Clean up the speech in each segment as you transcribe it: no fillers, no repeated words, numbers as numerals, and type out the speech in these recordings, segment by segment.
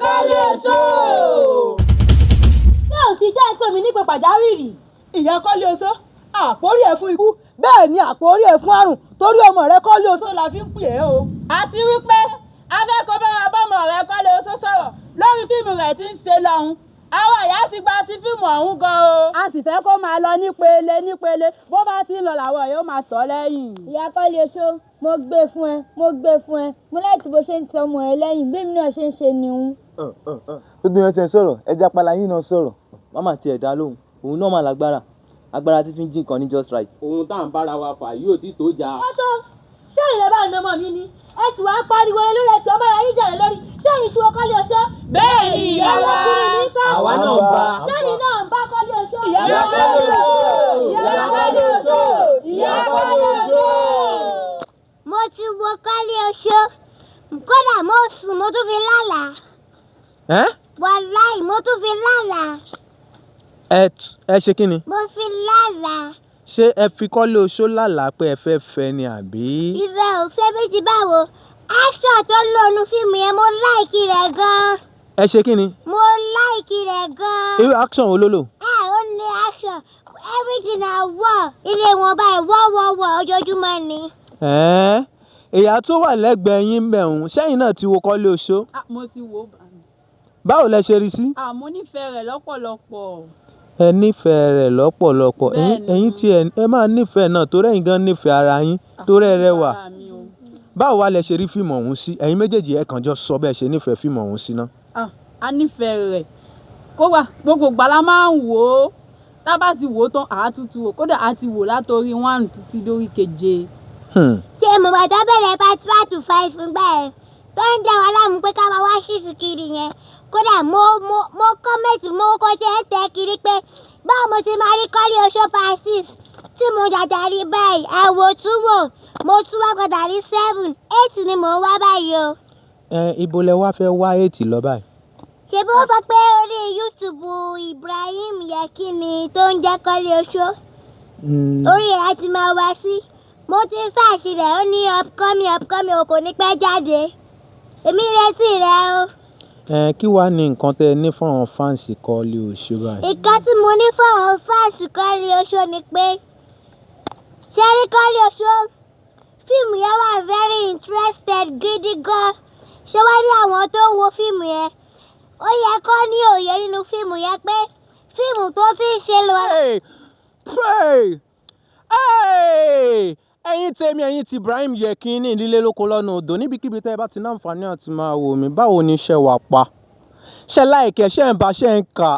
kọ́lé oṣó. ṣé ò sì jẹ́ ìpè mí nípe pàjáwìrì. ìyá kọ́lé oṣó àpórí ẹ̀ fún ikú bẹ́ẹ̀ ni àpórí ẹ̀ fún àrùn torí ọmọ rẹ kọ́lé oṣó la fi ń pè é o. àti wípé afẹ́kọ̀ọ́ bá wa bọ́mọ rẹ kọ́lé oṣó sọ̀rọ̀ lórí fíìmù rẹ̀ tí ń ṣe lọ́hùn àwọn ìyá ti gba ti fíìmù ọ̀hún gan o. a sì fẹ́ kó máa lọ nípele bó bá ti ń lọ làwọn yóò máa tọ̀ lẹ́yìn. ìyá kọ́lé oṣó mo gbé fún ẹ mo láìkí bó ṣe ń tẹ ọmọ ẹ lẹ́yìn bí mi náà ṣe ń ṣe nìhun. gbogbo yẹn ti ń sọ̀rọ̀ ẹja pala yín náà sọ̀rọ̀ mama tiẹ̀ dá lóhùn òun náà máa lágbára agbára tí fi ń jí nǹkan ní just right. ohun tá à ń bára wa fà yóò ti tó jà. ọtọ ṣé ìrẹ́ bá ń ọmọ mi ni ẹ sì wá pariwo lórí ẹsẹ̀ ọmọ ara yín jẹ̀rẹ̀ lórí ṣé ìyìn tí wọ́n kọ́lé oṣó. bẹ́ẹ̀ ni ìyá wa àwa náà ń bá. ṣé ìyìn náà ń bá kọ́lé oṣó. ìyá kọ́lé oṣó. mo ti wo kọ́lé oṣó kódà mo sùn mo tún fi lálàá. wàláì mo tún fi lálàá. ẹ ṣe kí ni. mo fi lálàá. ṣé ẹ fi kọ́lé oṣó lálàá pé ẹ fẹ́ fẹ́ ni àbí. ìfẹ́ ò fẹ́ bí ti báwo action tó lónú fíìmù yẹn mo láìkì rẹ̀ gan-an. ẹ ṣe kí ni. mo láìkì rẹ̀ gan-an. irú action wo ló lò. ó ní action everything na war ilé wọn báyìí wọ́wọ́wọ́ ojoojúmọ́ ni. ìyá tó wà lẹ́gbẹ̀ẹ́ yín bẹ̀rùn sẹ́yìn náà ti wo kọ́lé oṣó. mo ti wò ó. báwo lẹ ṣe rí sí. mo nífẹ̀ẹ́ rẹ̀ lọ́pọ̀lọpọ̀. ẹ nífẹ̀ẹ́ rẹ̀ lọ́pọ̀lọpọ̀ ẹ̀yin tí ẹ máa nífẹ̀ẹ́ náà torí ẹ̀yin gan nífẹ̀ẹ́ ara yín torí ẹ rẹwà. báwo wá lẹ ṣe rí fíìmù ọ̀hún sí ẹ̀yin méjèèjì ẹ kàn jọ sọ bẹ́ẹ̀ ṣe nífẹ̀ẹ́ fíìmù ọ̀hún sí náà. a nífẹ̀ẹ́ rẹ̀ kódà gbogbo gbala máa ń wò ó tá a bá ti wò ó tán àá tutù wò kódà a ti wò látòrí 1 títí dórí 7. ṣé mo bá tó bẹ̀rẹ̀ part 1 to 5 fúngbà ẹ̀ tó ń dá wa láàmú pé ká máa wá ṣìṣù kiri yẹn kódà mo kọ́mẹ̀tì mo kọ́ ṣe é tẹ́ kiri pé báwo mo ti máa rí kọ́lé oṣó part 6 tí mo jàjà rí báyìí àwò tún wò mo tún wá padà rí 7 8 ni mò ń wá báyìí o. ibo lẹ wá fẹ́ wá 8 lọ báyìí. ṣé bó sọ pé orí YouTube Ibrahim Yekini tó ń jẹ́ kọ́lé oṣó orí rẹ̀ á ti máa wá sí mo ti ṣáàṣì rẹ̀ ó ní upcoming o kò ní pẹ́ jáde èmi retí rẹ̀ o. kí wàá ní nǹkan tẹ́ ẹ ní fún àwọn fáǹsì kọ́lé oṣó báyìí. nǹkan tí mo ní fún àwọn fáǹsì kọ́lé oṣó ni pé ṣé rí kọ́lé oṣó fíìmù yẹn wà very interested gidi gan ṣé wá rí àwọn tó ń wo fíìmù yẹn ó yẹ kó ní òye nínú fíìmù yẹn pé fíìmù tó ti ń ṣe lọ. ẹ̀yin tèmi ẹ̀yin ti Ibrahim Yekini nílé lóko lọ́nà odò níbikíbi tẹ́ ẹ bá ti ní àǹfààní àti máa wò mí báwo ni iṣẹ́ wà pa ṣe láìkẹ́ ṣe ń bá ṣe ń kà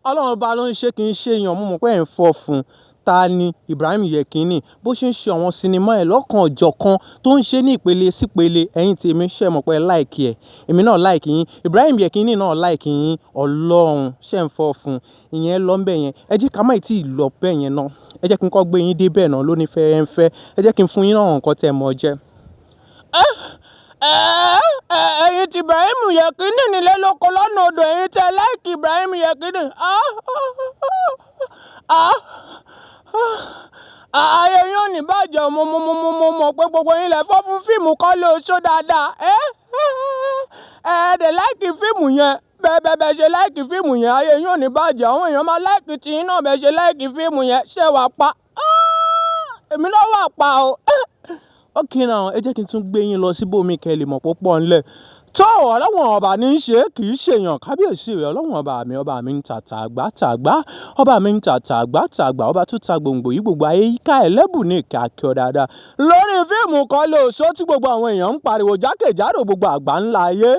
ọlọ́run bá ló ń ṣe kì í ṣe èèyàn mú mọ̀ pé ẹ̀ ń fọ́ fún ta ni Ibrahim Yekini bó ṣe ń ṣe àwọn sinimá ẹ̀ lọ́kàn ọ̀jọ̀kan tó ń ṣe ní ìpele sípele ẹ̀yin tèmi ṣe mọ̀ pé láìkì ẹ̀ èmi náà láìkì yín Ibrahim Yekini náà láìkì yín ọlọ́run ṣe ń fọ́ fún ìyẹn lọ ń bẹ̀ yẹn ẹ jẹ́ ká má tí ì lọ bẹ́ẹ̀ yẹn náà ẹ jẹ́ kí n kọ́ gbé yín dé bẹ́ẹ̀ náà lóní fẹ́ẹ́fẹ́ ẹ jẹ́ kí n fún yín náà nǹkan tẹ́ ẹ mọ̀ jẹ́. ẹ̀yin ti Ibrahim Yekini nílé lóko lọ́nà odò ẹ̀yin tẹ́ láìkì Ibrahim Yekini. ayé yóò ní bàjẹ́ mo mọ̀ pé gbogbo yín lè fọ́ fún fíìmù kọ́lé oṣó dáadáa dẹ̀ láìkì fíìmù yẹn bẹ́ẹ̀ ṣe láìkì fíìmù yẹn ayé yóò ní bàjẹ́ àwọn èèyàn máa láìkì tiyín náà bẹ́ẹ̀ ṣe láìkì fíìmù yẹn ṣé wàá pa èmi náà wà pa o. ókè náà ẹ jẹ́ kí n tún gbé yín lọ síbòmí kẹ́ ẹ lè mọ̀ púpọ̀ ńlẹ̀ tó ọlọ́wọ̀n ọba ní í ṣe kì í ṣèyàn kábíyèsí rẹ̀ ọlọ́wọ̀n ọba mi ń tàtà àgbà ọba mi ń tàtà àgbà ọba tó ta gbòǹgbò yìí gbogbo ayé yíká ẹlẹ́bùn ní ìkà kí ọ dáadáa lórí fíìmù kọ́lé oṣó tí gbogbo àwọn èèyàn ń pariwo jákèjádò gbogbo àgbà ńlá ayé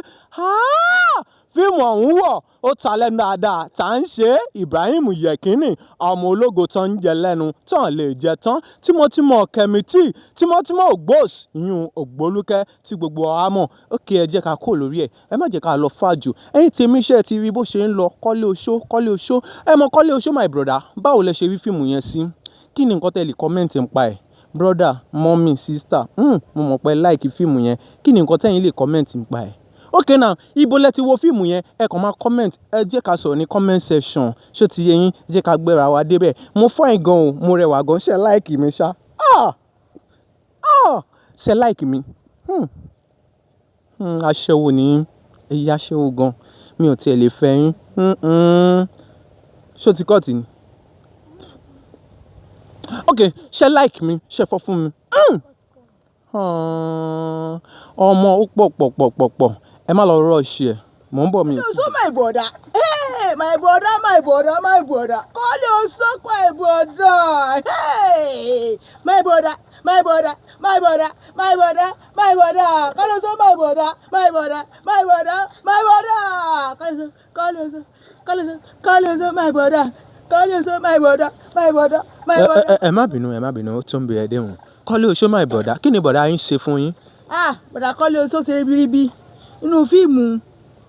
fíìmù ọ̀hún wọ̀ ó ta lẹ́nu dáadáa tá à ń ṣe Ibrahim Yekini ọmọ ológo tán ń jẹ lẹ́nu tán lè jẹ tán tímọ́tímọ́ kẹ́mítì tímọ́tímọ́ ògbós ìyún ògbólúkẹ́ tí gbogbo wa mọ̀ ókè ẹ jẹ́ ká kó lórí ẹ̀ ẹ má jẹ́ ká lọ fàjù ẹ̀yin tèmi iṣẹ́ ti rí bó ṣe ń lọ kọ́lé oṣó ẹ mọ kọ́lé oṣó my brother báwo lẹ ṣe rí fíìmù yẹn sí kí ni nǹkan tẹ́ lè kọ́mẹ́ǹtì ń pa ẹ̀ brother mọ́mí sister mo mọ̀ pé láìkí fíìmù yẹn kí ni nǹkan tẹ́yin lè kọ́mẹ́ǹtì ń pa ẹ̀. Okay now ibo lẹ ti wo fíìmù yẹn ẹ kàn máa comment ẹ jẹ́ ká sọ̀rọ̀ ní comment section ṣó ti yé yín jẹ́ ká gbéra wa débẹ̀ mo fine gan o mo rẹwà gan ṣe like mi ṣá ṣe like mi aṣẹ́wó ni ẹ̀yà ṣé o gan mi ò tiẹ̀ lè fẹ́ yín ṣó ti kọ́ọ̀tì ni ok ṣe like mi ṣe fọ́ fún mi ọmọ ó pọ̀ ẹ má lọ rush ẹ̀ mò ń bọ̀ mi. So my brother, hey, my brother, call your son my brother, hey, my brother, call your son my brother, ẹ má bínú ó tún bí ẹ déhùn call your son my brother kí ni bọ̀dá yín ṣe fún yín. bọ̀dà call your son ṣe ribiribi inú fíìmù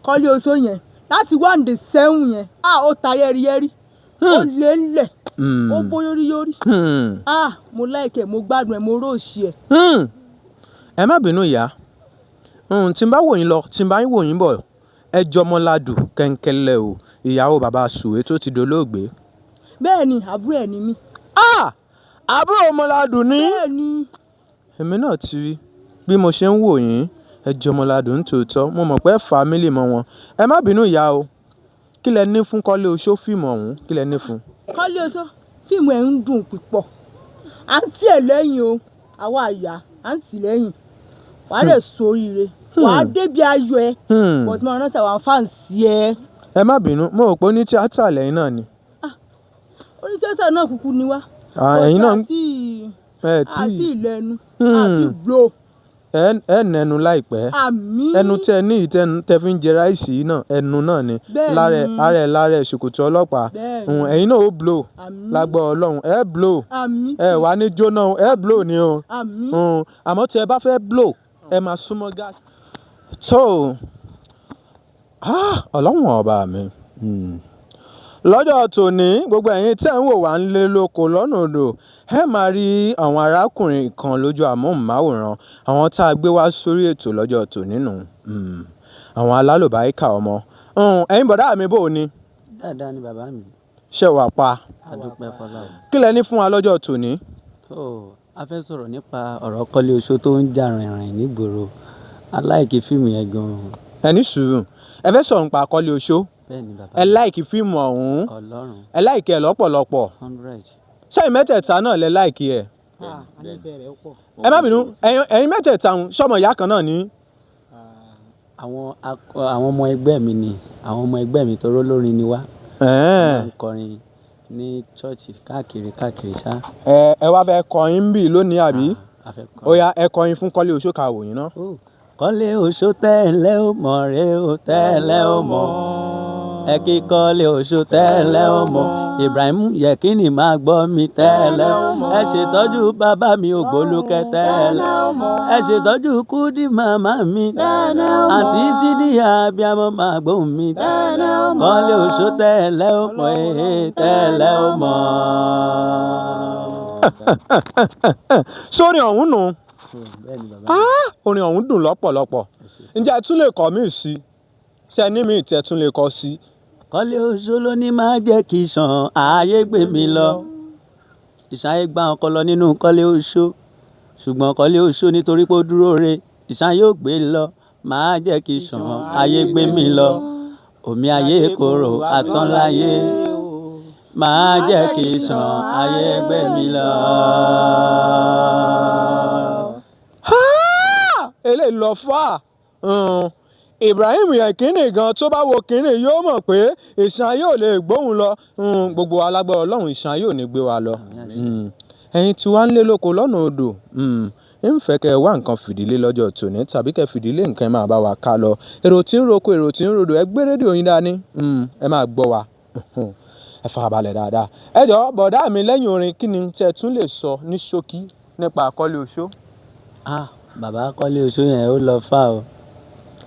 Kọ́lé Oṣó yẹn láti 1-7 yẹn ó ta yẹ́rìyẹ́rì ó lé ńlẹ̀ ó bó yóríyórí mo láìkẹ́ mo gbádùn ẹ̀ mo róòṣì ẹ̀. ẹ má bínú ìyá tí n bá wò yín lọ tí n bá wò yín bọ̀ ẹ jọmọládù kẹ́ńkẹ́lẹ́ o ìyàwó bàbá sùwé tó ti dolóògbé. bẹ́ẹ̀ ni àbúrò ẹ̀ ni mí. àbúrò ọmọládù ni. bẹ́ẹ̀ ni. èmi náà ti rí bí mo ṣe ń wò yín ẹ jọmọládùn ń tòótọ́ mo mọ̀ pé fámílì mọ́ wọn ẹ má bínú ìyá o kí lẹ ní fún Kọ́lé Oṣó fíìmù ọ̀hún kí lẹ ní fún. Kọ́lé Oṣó fíìmù ẹ̀ ń dùn pípọ̀ à ń tì ẹ̀ lẹ́yìn o àwa àyà à ń tì lẹ́yìn wà á rẹ̀ sóríire wà á débi ayọ̀ ẹ bọ̀ tí mo rántí àwọn fáǹsì ẹ. ẹ má bínú mo rò pé ní tíátà lẹ́yìn náà ni. oní tíátà náà kúkú ni wá ẹ̀yin náà àti ìlẹ́nu àti blow ẹ nẹnu láìpẹ́ ẹnu tẹ ní tẹ fi ń jẹ ráìsì yìí náà ẹnu náà ni lára ẹ ṣòkòtò ọlọ́pàá ẹ̀yin náà ó blow lágbọ́ Ọlọ́run ẹ blow ẹ wà ní jóná ẹ blow ni o àmọ́ tí ẹ bá fẹ́ blow ẹ máa súnmọ́ gáàsì tó Ọlọ́run ọba mi lọ́jọ́ tòní gbogbo ẹ̀yin tẹ́ ń wò wá ń lé lóko lọ́nà odò ẹ máa rí àwọn arákùnrin kan lójú àmóhùnmáwòrán àwọn tá a gbé wá sórí ètò lọ́jọ́ tòní nù àwọn alálùbáríkà ọmọ ẹ̀yin bọ̀dá mi bò ni. dáadáa ni bàbá mi. ṣé wàá pa. a dúpẹ́ fọlá. kí lẹ ní fún wa lọ́jọ́ tòní. a fẹ́ sọ̀rọ̀ nípa ọ̀rọ̀ Kọ́lé Oṣó tó ń jà rìnrìn nígboro aláìkí fíìmù yẹn gan-an. ẹ ní sùúrù ẹ fẹ́ sọ̀rọ̀ nípa Kọ́lé Oṣó ẹ láìkí fíìmù ọ̀hún ẹ láìkí ẹ lọ́pọ̀lọpọ̀ 100. ṣẹ́yìn mẹ́tẹ̀ẹ̀ta náà lẹ láìkí ẹ̀. ẹ má bínú ẹ̀yin mẹ́tẹ̀ẹ̀ta sọmọ ìyá kan náà ní. àwọn ọmọ ẹgbẹ́ mi ni àwọn ọmọ ẹgbẹ́ mi toró lórin ni wá. wọ́n ń kọrin ní ṣọ́ọ̀ṣì káàkiri ṣá. ẹ wá fẹ́ kọrin bí lónìí àbí ó yá ẹ kọrin fún Kọ́lé Oṣó ká wò yín ná. Kọ́lé Oṣó tẹ́lẹ̀ ó mọ̀ rẹ́ ó tẹ́lẹ̀ ó mọ̀ ẹ kí Kọ́lé Oṣó tẹ́lẹ̀ ó mọ̀ Ibrahim Yekini máa gbọ́ mi tẹ́lẹ̀ ẹ ṣètọ́jú bàbá mi Ògbólúkẹ́ tẹ́lẹ̀ ẹ ṣètọ́jú Kúdí màmá mi àǹtí Sídíyà abiyamọ máa gbóhùn mi Kọ́lé Oṣó tẹ́lẹ̀ ó mọ̀ tẹ́lẹ̀ ó mọ̀. sórí ọ̀hún nù orin ọ̀hún dùn lọ́pọ̀lọpọ̀ ǹjẹ́ ẹ tún lè kọ́ mí sí ṣe ní mi ìtẹ́ tún lè kọ́ sí. Kọ́lé Oṣó ló ní máa jẹ́ kí ìṣàn ààyè gbé mi lọ ìṣàn ayé gbá ọkọ lọ nínú Kọ́lé Oṣó ṣùgbọ́n Kọ́lé Oṣó nítorí pé ó dúró re ìṣàn yóò gbé lọ máa jẹ́ kí ìṣàn ààyè gbé mi lọ omi ayé korò asán láyé máa jẹ́ kí ìṣàn ààyè gbé mi lọ. eléyìí lọ fà Ibrahim Yekini gan tó bá wo kínní yóò mọ̀ pé ìṣàn yóò lè gbóhùn lọ gbogbo alágbára Ọlọ́run ìṣàn yóò ní gbé wa lọ ẹ̀yin tí wàá ń lé lóko lọ́nà odò ń fẹ́ kẹ́ ẹ wá nǹkan fìdílé lọ́jọ́ tòní tàbí kẹ́ fìdílé nǹkan ẹ máa bá wa ká lọ èrò tí ń roko èrò tí ń rodò ẹ gbé rédíò yín dání ẹ máa gbọ́ wa ẹ farabalẹ̀ dáadáa ẹ jọ̀ọ́ bọ̀dá mi lẹ́yìn orin kí ni tẹ́ tún lè sọ ní ṣókí nípa Kọ́lé Oṣó. bàbá Kọ́lé Oṣó yẹn ó lọ fà o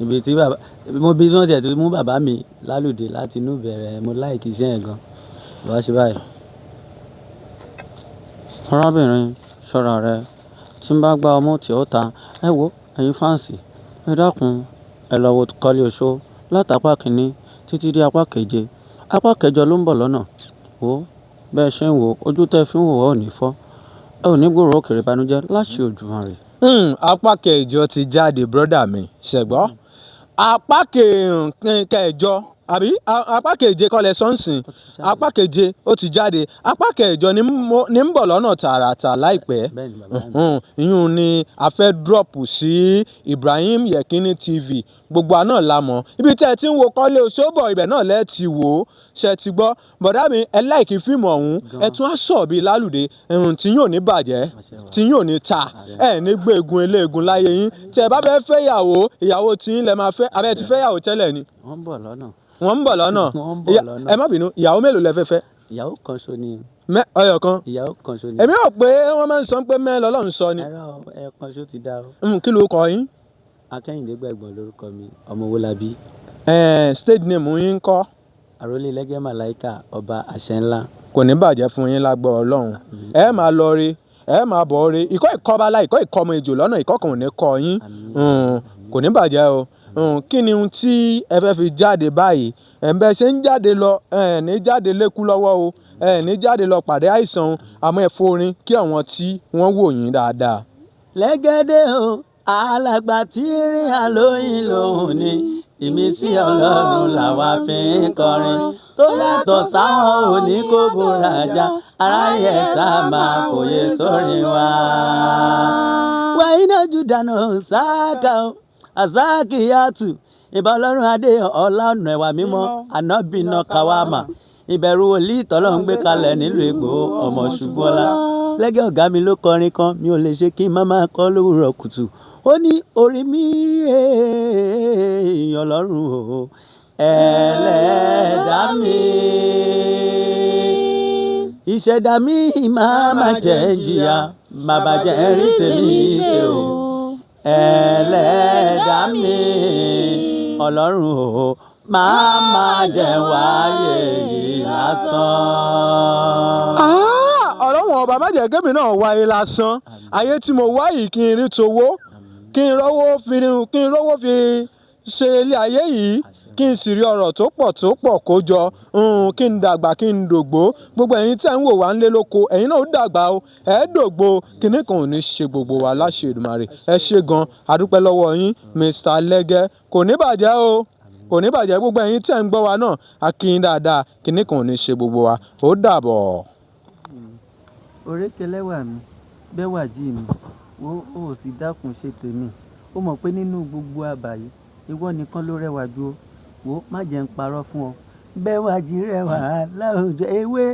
ibi tí bàbá mo bí wọ́n tiẹ̀ ti mú bàbá mi lálùdé láti inú bẹ̀rẹ̀ mo láìkí iṣẹ́ yẹn gan lọ́wọ́ ṣe báyìí. arábìnrin ṣọ́ra rẹ tí n bá gba ọmọ tí ó ta ẹ wo ẹ̀yin fáǹsì ẹ dákun ẹ lọ wo Kọ́lé Oṣó látàpá kìíní títí dé apá keje apá kẹjọ ló ń bọ̀ lọ́nà wo bẹ́ẹ̀ ṣe ń wo ojú tẹ́ fi ń wò ó ní fọ́ ẹ ò ní gbòòrò òkèrè ìbànújẹ́ láṣẹ Òdùmarè. apá kẹjọ ti jáde brọ́dà mi ṣẹ̀gbọ́ apá kẹjọ àbí apá keje kọ́lẹ̀ sọ́nsìn apá keje ó ti jáde apá kẹjọ ní ń bọ̀ lọ́nà tààràtà láìpẹ́ ìyún ni a fẹ́ drop sí Ibrahim Yekini TV gbogbo àná la mọ̀ ibi tí ẹ ti ń wo Kọ́lé Oṣóbọ̀ ibẹ̀ náà lẹ́ẹ̀ ti wò ó ṣe ti gbọ́ bọ̀dá mi ẹ láìkí fíìmù ọ̀hún ẹ tún á sọ̀ bíi lálùdé tí yóò ní bàjẹ́ tí yóò ní ta ẹ ní gbégun eléegun láyé yín tí ẹ bá fẹ́ fẹ́ ìyàwó tí yín lẹ máa fẹ́ abẹ́ ti fẹ́ ìyàwó tẹ́lẹ̀ ni. wọ́n ń bọ̀ lọ́nà. ẹ má bínú ìyàwó mélòó lẹ fẹ́ fẹ́. ìyàwó kan ṣo ni. ọyọ kan. ìyàwó kan ṣo ni. èmi rò pé wọ́n máa ń sọ pé mẹ́rin lọ́lọ́run sọ ni. ẹ̀rọ kan ṣo ti dá o. kí ló kọ yín. Akẹ́yìndé Gbẹ̀gbọ́n lórúkọ mi ọmọ Owólabí. stage name yín kọ́. Àrólé Lẹ́gẹ́ Màláíkà ọba àṣẹ ńlá. kò ní bàjẹ́ fún yín lágbọ́ Ọlọ́run ẹ máa lọ rí ẹ máa bọ̀ rí ikọ́ ìkọ́bálá ikọ́ ìkọ́mọ ejò lọ́nà ikọ́ kan ò ní kọ yín kò ní bàjẹ́ o kí ni ohun tí ẹ fẹ́ fi jáde báyìí ẹ̀ǹbẹ̀ ṣe ń jáde lọ ní jáde lékú lọ́wọ́ o ní jáde lọ pàdé àìsàn àmọ́ ẹ forin kí àwọn tí wọ́n wò yín dáadáa. Lẹ́gẹ́dẹ́ o alàgbà tí rìn àlóyìn lòun ni ìmísí Ọlọ́run làwa fi ń kọrin tó yàtọ̀ sáwọn oníkógun rajà aráyé sá máa fòye sórí wa. wàyí náà jù dáná sáàkà o àsáàkì yàtù ìbá Ọlọ́run adé ọlá ọ̀nà ẹ̀wà mímọ́ ànábìnà kàwámà ìbẹ̀rù wòlíì tọ́lọ́ ń gbé kalẹ̀ nílùú Ègbò ọmọ Ṣùgbọ́lá. Lẹ́gẹ́ ọ̀gá mi ló kọrin kan mi ò lè ṣe kí n má máa kọ lówùrọ̀ kùtù ó ní orí mi èèyàn lọ́rùn o ẹlẹ́dàá mi ìṣẹ̀dá mi máa jẹ́ jìyà bàbá jẹ́ rí tèmi ṣe o ẹlẹ́dàá mi ọlọ́run o máa jẹ́ wáyé yìí lásán. Ọlọ́run ọba má jẹ́ kémi náà wáyé lásán ayé tí mo wá yìí kí n rí towó kí n rówó fi ṣe ilé ayé yìí kí n sì rí ọrọ̀ tó pọ̀ kó jọ kí n dàgbà kí n dògbó gbogbo ẹ̀yin tẹ́ ń wò wá nílé lóko ẹ̀yin náà ó dàgbà o ẹ̀ dògbó kinní kan ò ní ṣe gbogbo wa láṣẹ Èdùmàrè ẹ ṣé gan adúpẹ́ lọ́wọ́ yín Mr. Lẹ́gẹ́ kò ní bàjẹ́ o kò ní bàjẹ́ gbogbo ẹ̀yin tẹ́ ń gbọ́ wa náà a kí yín dáadáa kinní kan ò ní ṣe gbogbo wa ó dàbọ̀. Orékelẹ́wà mi bẹ́wà jí mi wo ó sì dákun ṣe tèmi ó mọ̀ pé nínú gbogbo àbàyè ìwọ nìkan ló rẹwà jù ó wò má jẹ́ ń parọ́ fún ọ bẹ́wà jí rẹwà láwùjọ ewé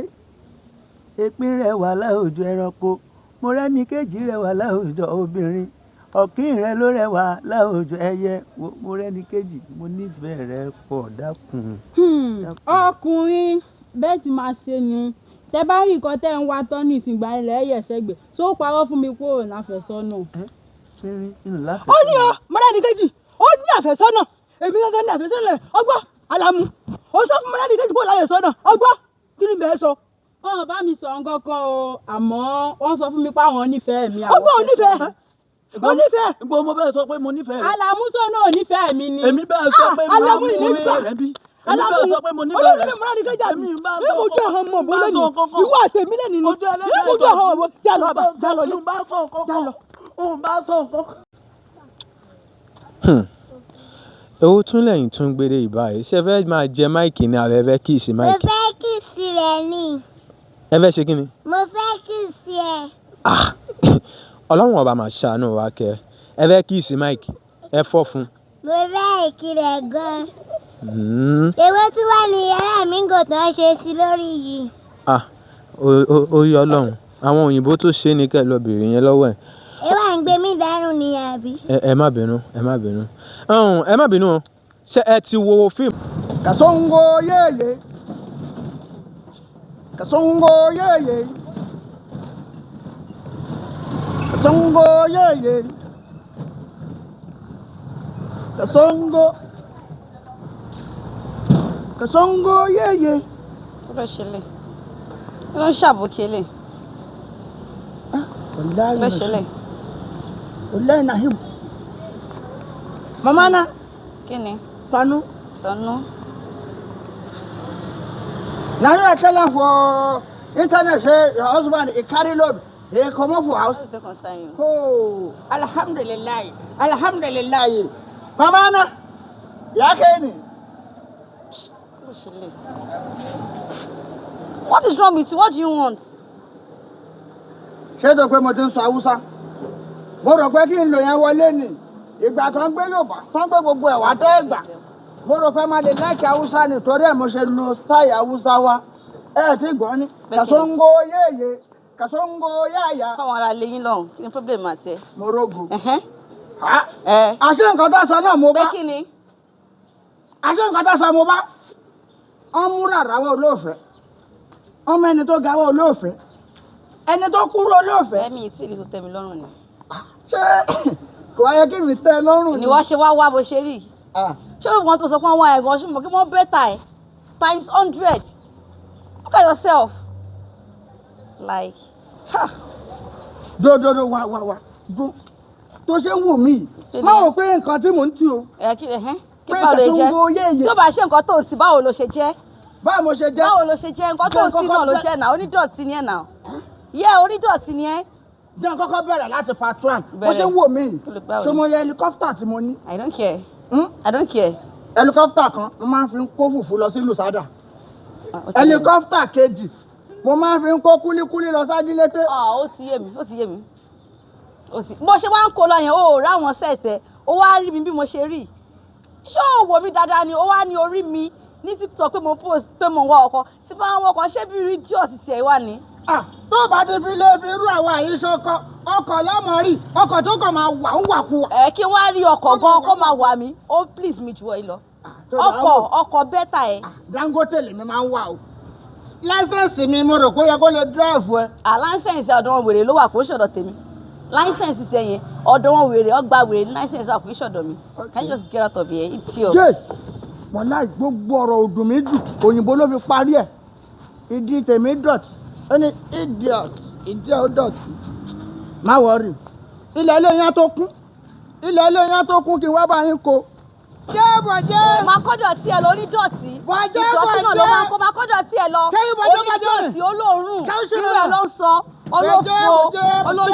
èpín rẹwà láwùjọ ẹranko mo rẹ́ni kejì rẹwà láwùjọ obìnrin ọ̀kín rẹ ló rẹwà láwùjọ ẹyẹ mo rẹ́ni kejì mo nífẹ̀ẹ́ rẹ pọ̀ dákun. ọkùnrin bẹ́ẹ̀ ti máa ṣe ni tẹ bá rí nǹkan tẹ́ ń wá tán ní ìsìngbà ilẹ̀ ẹ̀yẹ̀ sẹ́gbẹ̀ tó parọ́ fún mi pé òun láfẹ̀sọ́nà. ó ní ọ mọ́lẹ́ni kejì ó ní àfẹ́sọ́nà èmi gángan ní àfẹ́sọ́nà ọgbọ́ Àlàmú ó sọ fún mọ́lẹ́ni kejì kó láyè sọ́nà ọgbọ́ kí ni bẹ́ẹ̀ sọ. wọn bá mi sọ nǹkan kan o àmọ́ wọ́n sọ fún mi pé àwọn nífẹ̀ẹ́ mi. ọgbọ́n ò nífẹ̀ẹ́ mo nífẹ̀ẹ́. ìgbò mo bẹ́ẹ̀ sọ pé mo nífẹ̀ẹ́ rẹ. Àlàmú sọ náà ò nífẹ̀ẹ́ mi ni. èmi bẹ́ẹ̀ sọ pé mo nífẹ̀ẹ́ rẹ bí. èmi bẹ́ẹ̀ sọ pé mo nífẹ̀ẹ́ rẹ. olórí mi ní kẹjà mi ní ojú ọ̀hún mọ̀ bó lẹ́nu ìwọ àtẹ̀mí lẹ́nu ní ojú ọ̀hún mọ̀ bó jálọ ní. òun bá sọ nǹkan. Ewu tún lẹ́yìn tún gbére ìbáyìí ṣe fẹ́ máa jẹ máìkì ní abẹ́fẹ́ kíìsì máìkì. mo fẹ́ kíìsì rẹ̀ ni. ẹ fẹ́ ṣe kí ni. mo fẹ́ kíìsì ẹ̀. Ọlọ́run ọba máa ṣàánú wa kẹ́ ẹ fẹ́ kíìsì máìkì ẹ fọ́ fún. mo fẹ́ èkì rẹ̀ gan-an. èwo tí wàá ní yàrá mi ń gòtò ṣe sí lórí yìí. ó yọ Ọlọ́run àwọn òyìnbó tó ṣe é ní kẹ́ ẹ lọ bèrè yẹn lọ́wọ́ ẹ̀. ẹ wá ń gbé mi dárùn ní àbí. ẹ má bínú ẹ má bínú ẹ má bínú o ṣé ẹ ti wo fíìmù. Kasongo yeye Kasongo yeye Kasongo yeye Kasongo yeye. Kí ló ṣẹlẹ̀? Kí ló ṣàbòkélé? Kí ló ṣẹlẹ̀? Wallahi Nahim. Mama na. Kí ni? Sanu. Sọnù. Now you are telling for internet say your husband he carry load. He come up for house. Ó ti concern you. Oh, alhamdulillah. Alhamdulillah. Mama na. What is wrong with you? What do you want? Ṣé tó pé mo ti ń sọ Haúsá? Mo rò pé kí n lò yẹn wọlé ni. Ìgbà tó ń gbé Yorùbá, tó ń gbé gbogbo ẹ̀wà tẹ́ ẹ̀gbà. Mo rò pé máa lè láìkì Haúsá ni torí ẹ̀ mo ṣe lo style Haúsá wa. Ẹ ti gbọ́ ni. Kàṣóńgó yéye, kàṣóńgó yáyà. Káwọn ará lè yín lọ́hùn. Kí ni problem àti ẹ? Mo rógo. Àṣé nǹkan tó sọ náà mo bá. Pé kí ni? Àṣé nǹkan tó sọ mo bá. Wọ́n mú rárá wọ olóòfẹ́. Ọmọ ẹni tó ga wọ olóòfẹ́. Ẹni tó kúrò olóòfẹ́. Ẹ̀mí tí ìlú tó tẹ́ mi lọ́rùn ni. Ṣé kò wáyé kí mi tẹ́ ẹ lọ́rùn ni? Ni wọ́n ṣe wá bó ṣe rí. Ṣé olùkọ́ tó sọ pé wọ́n ẹ̀gàn ṣùgbọ́n kí wọ́n bẹ́tà ẹ̀ times 100. Look at yourself. Like, ha. Dodo wá. Tó ṣe ń wò mí. Má wò pé nǹkan tí mò ń tì o. Kí báwo lè jẹ́? Tí ó bá ṣe nǹkan tó ń tì, báwo ló ṣe jẹ́? Báwo mo ṣe jẹ́? Báwo ló ṣe jẹ́? Nǹkan tó ń tì náà ló jẹ́ náà. Onídọ̀tí ni ẹ̀ náà. Onídọ̀tí ni ẹ́. Jẹ́ kọ́kọ́ bẹ̀rẹ̀ láti part 1. Bó ṣe ń wò mí. Ṣé mo yẹ helicopter tí mo ní? I don't care. I don't care. Helicopter kan mo máa ń fi kó fùfú lọ sí Lùsádà. Helicopter kejì mo máa ń fi kó kúlíkúlí lọ sájílété. Ó ti yé mi. Bó ṣe wá ń kó lọ yẹn, ó ráwọn sẹ́ẹ̀tẹ̀, ó wá rí mi bí mo ṣe rí. Ṣé ó wò mí dáadáa ni ó wá ní orí mi ní TikTok pé mo post pé mo ń wá ọkọ. Tí bá ń wọkọ̀ ṣé bí rí idiot ti ẹ̀ wá ni? Tó bá ti fi lé fi irú àwọn àyíṣọ́ ọkọ̀ lọ́mọ rí ọkọ̀ tó kàn máa wà ń wàkuwà. Kí wọ́n á rí ọkọ̀ gan kó máa wà mí. Ó please me jù ọ́ lọ. Ọkọ̀ bẹ́tà ẹ̀. Dangote lèmi máa ń wà o. Láísẹ̀nsì mi mo rò pé ó yẹ kó lè drive ẹ. Láísẹ̀nsì ọ̀dọ̀ wọn wèrè ló wà kó ṣọ̀dọ̀ tèmi. Láísẹ̀nsì ti ẹ̀yẹn ọ̀dọ̀ wọn wèrè ọgbà wèrè ní láísẹ̀nsì wà kó ṣọ̀dọ̀ mi. Can you just get out of here? Idiot. Wọ́n láì gbogbo ọ̀rọ̀ òdùn mi jù òyìnbó ló fi parí ẹ̀. Ìdí tèmi dọ̀tí. Ó ní idiot ìdí ẹ̀ ó dọ̀tí. Má wọrí. Ilẹ̀ ilé yẹn tó kún kí n wá bá yín kó. Bọ̀jẹ́. Máa kọ́dọ̀ tí ẹ lọ onídọ̀tí. Ìdọ̀tí náà ló máa kó máa kọ́dọ̀ tí ẹ lọ. Onídọ̀tí olóòórùn. Irú ẹ̀ ló ń sọ. Olófo. Olóṣì.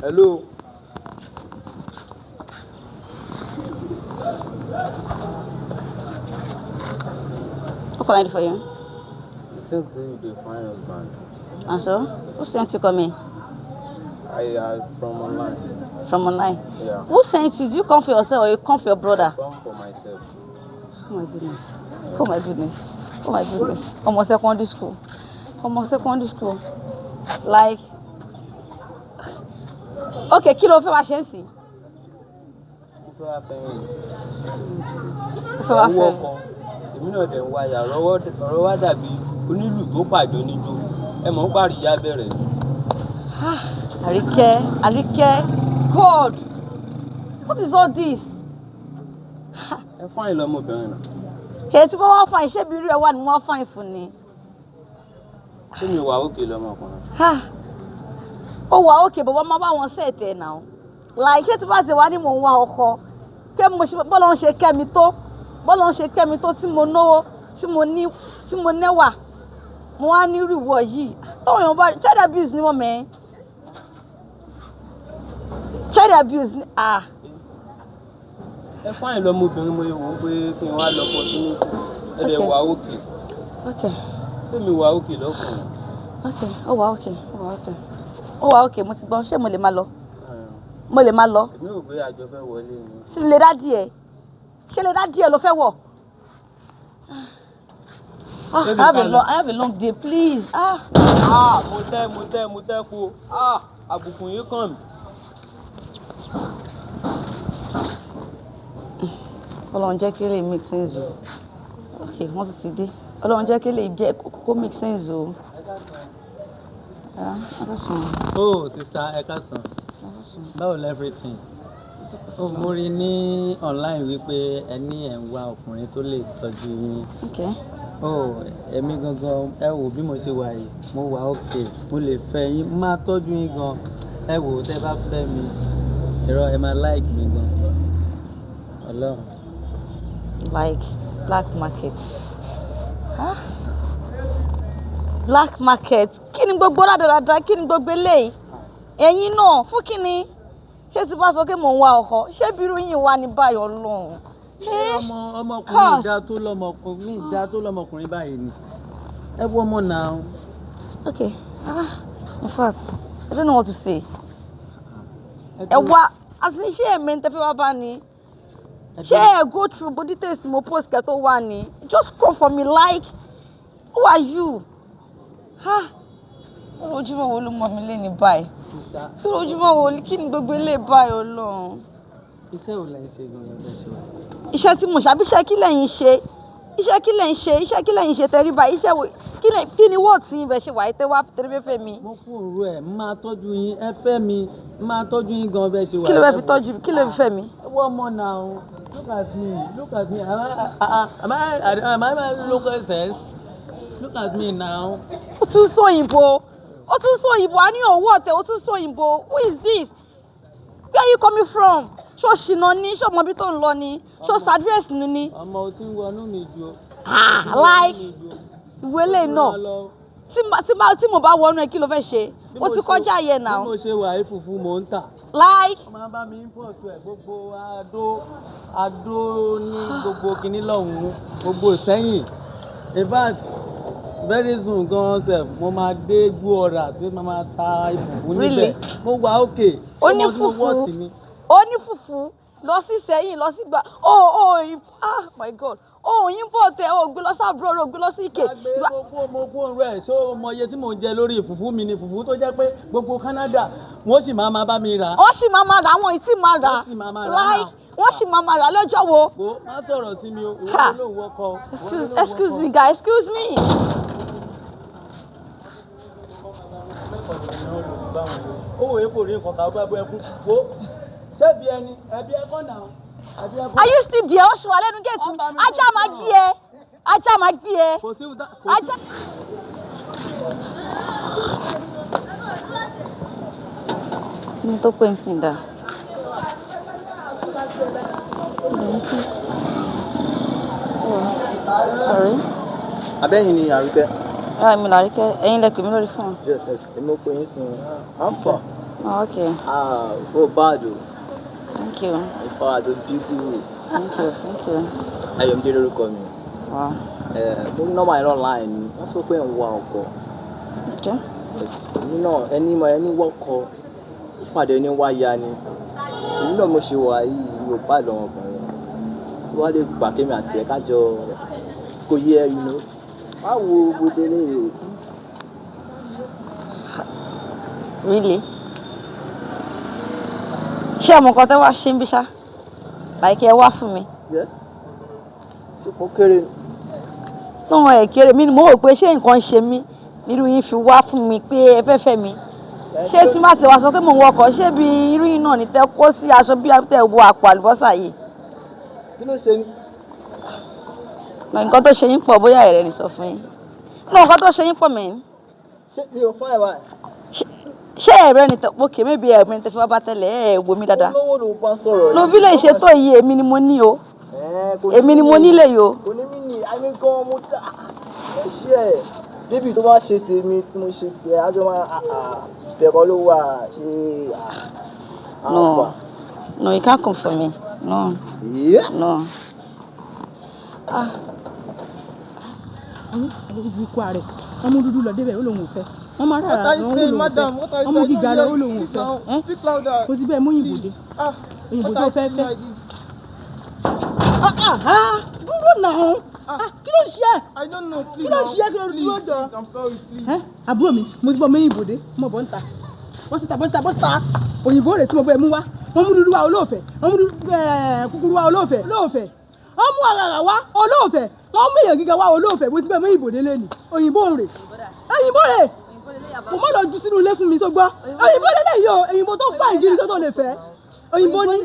Hello. What can I do for you? I think you dey find husband. And so? Who sent you come in? I from online. From online? Yeah. Who sent you? Do you come for yourself or you come for your brother? I come for myself. Oh my goodness. Oh my goodness. Oh my goodness. Almost secondary school. Almost secondary school. Like, okay, kí ló fẹ́ wá ṣe ń sìn? Mo fẹ́ wá fẹ́ yín. Mo fẹ́ wá fẹ́. Èmi náà dẹ̀ ń wáyà ọ̀rọ̀ wá dàbí onílù tó pàdé oníjó. Ẹ mọ̀ ń parí ìyá bẹ̀rẹ̀ ni. Àríkẹ́, God, what is all this? Ẹ fáyìn lọ́mọbìnrin náà. Èyí tí wọ́n wá fáyìn ṣé bí irú ẹ̀ wà ní wọ́n fáyìn fún ni? Ṣé mi wà òkè lọ́mọkùnrin? Ó wà òkè bàbá máa bá wọn sẹ́ẹ̀tẹ̀ náà. Láì ṣé tí bá ti wá ní mò ń wá ọkọ, pé bọ́lá ń ṣe kẹ́mi tó tí mo náwó, tí mo nẹ́wà, mo wá ní irú ìwọ yìí. Tọ́wọ́ èèyàn bá child abuse ni wọ́n mẹ́. Child abuse ni Ẹ fáyìn lọ́mọbìnrin mo yẹ wò ó pé kí n wá lọ́kọ sínú ẹ dẹ̀ wà òkè. Ṣé mi wà òkè lọ́kùnrin? Ó wà òkè, mo ti gbọ́. Ṣé mo lè máa lọ? Èmi ò gbé àjọ fẹ́ wọlé ni. Sí lè dá díẹ̀. Ṣé lè dá díẹ̀ ló fẹ́ wọ̀? I have a long day, please. Mo tẹ́ kú. Àbùkù yìí kàn mí. Ọlọ́run jẹ́ kí lè make sense o. Okay, wọ́n ti dé. Ọlọ́run jẹ́ kí lè jẹ́ kó make sense o. Oh, sister, ẹ káàsán. Báwo ni everything? Mo rí ní online wípé ẹ ní ẹ̀ ń wá ọkùnrin tó lè tọ́jú yín. Okay. Èmi gangan ẹ wò bí mo ṣe wà yìí, mo wà okay, mo lè fẹ́ yín, máa tọ́jú yín gan. Ẹ wò tẹ́ bá fẹ́ mi, ẹ máa like mi gan. Ọlọ́run. Like black market. Black market. Kí ni gbogbo ládàradà? Kí ni gbogbo eléyìí? Ẹ̀yin náà fún kí ni? ṣé tí bá sọ pé mò ń wá ọkọ ṣé bírú yín wá ní báyọ̀ lọ́hùn. ọmọkùnrin ìdá tó lọ́mọkùnrin báyìí ni ẹ wọ ọmọ náà. Okay. In fact, I don't know what to say. Ṣé ẹ̀mẹ́ ń tẹ́fẹ́ wá bá ni? Ṣé ẹ go through body test mo post kẹ́ tó wá ni? Just come for me like, who are you? Ojúmọ́ wo ló mọ̀ mí lé ní báyìí? Ojúmọ́ wo kí ni gbogbo ilé báyìí Ọlọ́run? Iṣẹ́ ò lẹ́yìn ṣe gan-an lọ́dọ̀ ṣe wá. Iṣẹ́ tí mo ṣàbí iṣẹ́ kí lẹ́yìn ṣe? Iṣẹ́ kí lẹ́yìn ṣe tẹ́rí báyìí? Iṣẹ́ wo kí ni wọ́ọ̀ tí ibẹ̀ ṣe wà tẹ́ wá tẹ́rí fẹ́ mi? Mo kú òru ẹ̀ máa tọ́jú yín ẹ fẹ́ mi máa tọ́jú yín gan bẹ́ẹ̀ ṣe wà. Kí ló fẹ́ fi tọ́jú mi? Kí ló fi fẹ́ mi? Ẹ wọ ọmọ náà o. Look at me. Am I local sense? Look at me now. Ó tún sọ òyìnbó. A ní òwò ọ̀tẹ̀ ó tún sọ òyìnbó. Who is this? Where are you coming from? Ṣó ṣìnà ni? Ṣó mọ bí tó ń lọ ni? Ṣó sàdírẹ́sì ni? Ọmọ ò tí ń wọnú mi ju. Like ìwé lè náà. Tí mo bá wọnú ẹ kí ló fẹ́ ṣe? Ó ti kọjá yẹn náà. Bí mo ṣe wà yìí fùfú mò ń tà. Like. Wọ́n máa bá mi import ẹ̀ gbogbo adó ní gbogbo kinní lọ́hùn-ún gbogbo Ìsẹ́yìn. In fact, very soon gan sef mo máa dé gbó ọ̀rà tí mo máa ta ìfùfú níbẹ̀. Mo wà okay. Ó ní fùfú lọ sí Ìsẹ́yìn lọ sí gbà. My God. Import ẹ gbé lọ sí àbúrò gbé lọ sí Ike. Mo gbó rẹ̀ ṣó mọ iye tí mò ń jẹ lórí ìfùfú mi ni fùfú tó jẹ́ pé gbogbo Canada wọ́n sì máa bá mi rà. Wọ́n sì máa rà àwọn ìtì máa rà. Wọ́n sì máa rà lọ́jọ́ wo. Má sọ̀rọ̀ sí mi o, ìwọ ló wọkọ̀. Excuse me guys, excuse me. Owó epo rí nǹkan kà ó bá bọ́ ẹkún. Wo ṣé ẹbí ẹkọ́ náà? Are you still there? Ó ṣe wà lẹ́nu gẹ̀ẹ́tì mi. Ajá máa gbé ẹ. Ajá. Ní tó pé ń sìn dà. Sorry. Abẹ́yìn ni Àríkẹ́. Mi là Àríkẹ́. Ẹ̀yin lẹ pè mí lórí fóònù. Yes, èmi ò pè yín sí i. I'm fine. Oh, okay. Oh, bad o. Thank you. In fact, it's beautiful. Thank you. Ayọ̀mídé lórúkọ mi. Wow. Mo ní nọ́mbà yẹn online ni wọ́n sọ pé ń wá ọkọ̀. Okay. Èmi náà ẹni wọ́kọ̀ ó pàdé ní wáyà ni. Èmi náà mo ṣe wà yìí mi ò bá lọ́wọ́ ọkùnrin. Tí wọ́n lè gbà kémi àti ẹ̀ kájọ kò yẹ inú. Báwo bó délé rè? Really? Ṣé ọmọ kan tẹ́ wá ṣe ń bí ṣá? Like ẹ wá fún mi. Yes. Ṣé kò kéré? Lọ́wọ́ ẹ̀ kéré mi ni mo rò pé ṣé nǹkan ṣe mí nírú yín fi wá fún mi pé ẹ fẹ́ fẹ́ mi. Ṣé tí má ti wá sọ pé mò ń wọkọ̀ ṣé bí irú yín náà ní tẹ́ kó sí aṣọ bí tẹ́ wo àpò àlùbọ́sà yìí? Kí ló ṣe mí? Nǹkan tó ṣe yín pọ̀ bóyá ẹ̀rẹ́ ni sọ fún yín. Nǹkan tó ṣe yín pọ̀ mẹ́rin. Ṣé mi ò fún ẹ̀ báyìí? Ṣé ẹ̀rẹ́ ni okay maybe ẹ̀rẹ́ ni tẹ́ fi wá bá tẹ́lẹ̀ wò mí dáadáa. Olówó ló bá sọ̀rọ̀ yìí. Lo bí lè ṣe tó yìí èmi ni mo ní o. Èmi ni mo nílé yìí o. Kò ní mí ní àmì gan mo dá ẹ ṣe ẹ̀ débi tó bá ṣe tèmi tí mo ṣe tiẹ̀ ájọ máa bẹ̀rọ ló wà ṣe No, you can't come for me. No. Yeah? No. Ibi ikú ààrẹ ọmọ dúdú lọ débẹ̀ ó lòun ò fẹ́ wọ́n máa rárá ọmọ gíga lọ ó lòun ò fẹ́ kò sí bẹ́ẹ̀ mú òyìnbó dé òyìnbó tó fẹ́ fẹ́. Dúró náà kí ló ń ṣe ẹ́? I don't know, please. Kí ló ń ṣe ẹ́ kí ló dúró jọ? I'm sorry, please. Àbúrò mi mo ti bọ́ mú òyìnbó dé mo bọ́ ń ta bọ́sítà òyìnbó rẹ̀ tí mo bọ́ ẹ mú wá wọ́n mú dúdú wa olóòfẹ́ wọ́n mú kúkúrú wa olóòfẹ́ wọ́n mú àràrà wá olóòfẹ́ wọ́n mú èèyàn gíga wá olóòfẹ́ bó ti bẹ́ẹ̀ mú òyìnbó dé lẹ́nu òyìnbó rẹ̀ kò mọ́ lọ jù sínú ilé fún mi tó gbọ́ òyìnbó lélẹ̀ yìí o òyìnbó tó fà ìdí tó lè fẹ́ òyìnbó ní.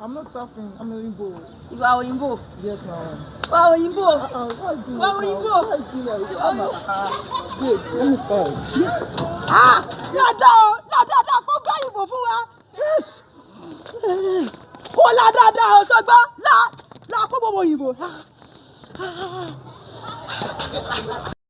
I'm not tapping, I'm a Oyinbo. You are Oyinbo? Yes, ma'am. Wow, Oyinbo. Wow, Oyinbo. Babe, let me start. Ládàá kó gbá ìbò fún wa kó ládàá ọ̀sọ́gbọ́n là kó bọ̀ òyìnbó.